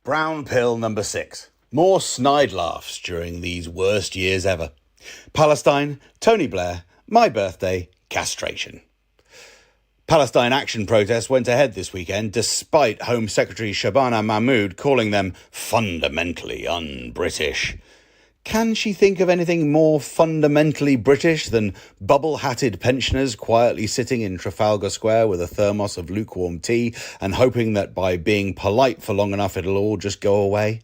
Brown pill number 6. More snide laughs during these worst years ever. Palestine, Tony Blair, my birthday, castration. Palestine action protests went ahead this weekend despite Home Secretary Shabana Mahmood calling them fundamentally un-British. Can she think of anything more fundamentally British than bubble-hatted pensioners quietly sitting in Trafalgar Square with a thermos of lukewarm tea and hoping that by being polite for long enough it'll all just go away?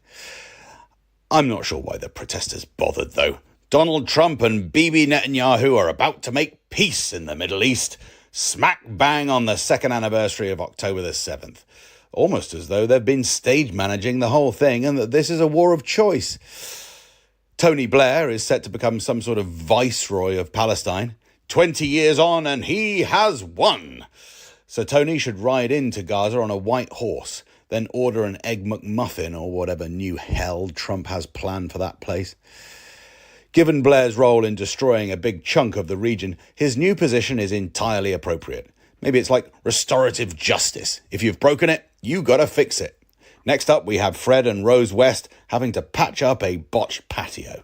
I'm not sure why the protesters bothered, though. Donald Trump and Bibi Netanyahu are about to make peace in the Middle East, smack bang on the second anniversary of October the 7th. Almost as though they've been stage managing the whole thing and that this is a war of choice. Tony Blair is set to become some sort of viceroy of Palestine. 20 years on and he has won. So Tony should ride into Gaza on a white horse, then order an Egg McMuffin or whatever new hell Trump has planned for that place. Given Blair's role in destroying a big chunk of the region, his new position is entirely appropriate. Maybe it's like restorative justice. If you've broken it, you gotta fix it. Next up, we have Fred and Rose West having to patch up a botched patio.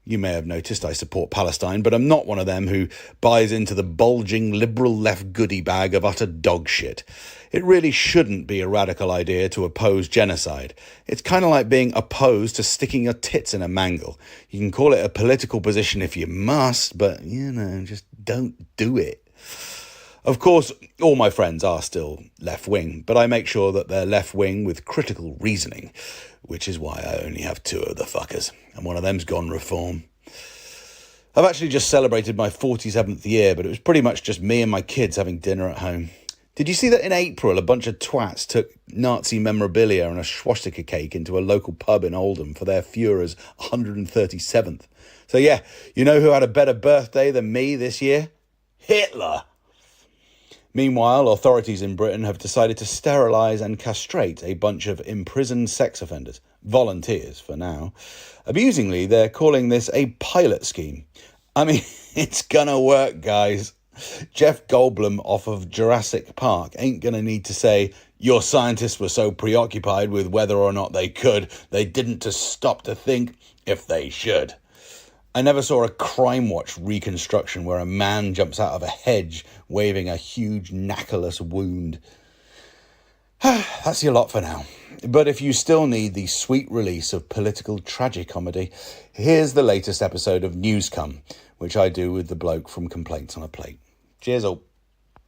You may have noticed I support Palestine, but I'm not one of them who buys into the bulging liberal left goodie bag of utter dog shit. It really shouldn't be a radical idea to oppose genocide. It's kind of like being opposed to sticking your tits in a mangle. You can call it a political position if you must, but, just don't do it. Of course, all my friends are still left-wing, but I make sure that they're left-wing with critical reasoning, which is why I only have 2 of the fuckers, and one of them's gone reform. I've actually just celebrated my 47th year, but it was pretty much just me and my kids having dinner at home. Did you see that in April a bunch of twats took Nazi memorabilia and a swastika cake into a local pub in Oldham for their Führer's 137th? So yeah, you know who had a better birthday than me this year? Hitler! Meanwhile, authorities in Britain have decided to sterilise and castrate a bunch of imprisoned sex offenders, volunteers for now. Amusingly, they're calling this a pilot scheme. I mean, it's gonna work, guys. Jeff Goldblum off of Jurassic Park ain't gonna need to say, your scientists were so preoccupied with whether or not they could, they didn't stop to think if they should. I never saw a Crime Watch reconstruction where a man jumps out of a hedge waving a huge knackerless wound. That's your lot for now. But if you still need the sweet release of political tragicomedy, here's the latest episode of News Come, which I do with the bloke from Complaints on a Plate. Cheers all.